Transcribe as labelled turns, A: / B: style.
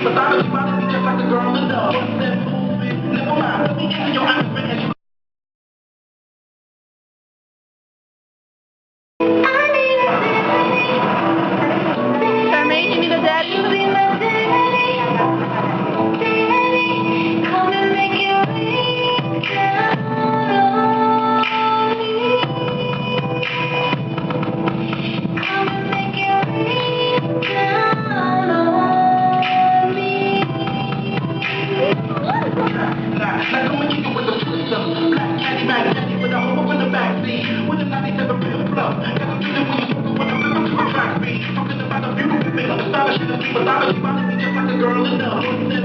A: Mythology model me just like a girl in love. What's that movement? Never mind. Let me into your eyes and you.
B: Charmaine, give me the dead.
A: Like come and kick it with a twister. Black caddy, black caddy with a hole in the backseat. With a 97 pin flow. Got a feeling when you smoke it when I'm living to a track beat. Talking about a beautiful thing, I'm astonishing to see mythology model me just like a girl in love.